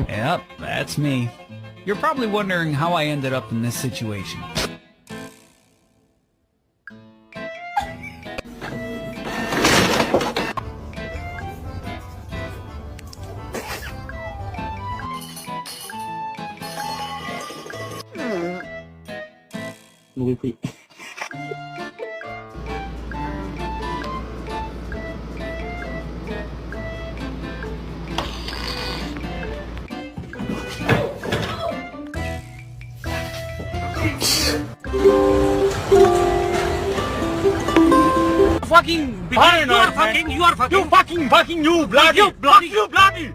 Yep, that's me. You're probably wondering how I ended up in this situation. Nuôi quỷ. Fucking! You are fucking! You are fucking! You fucking you bloody! You bloody!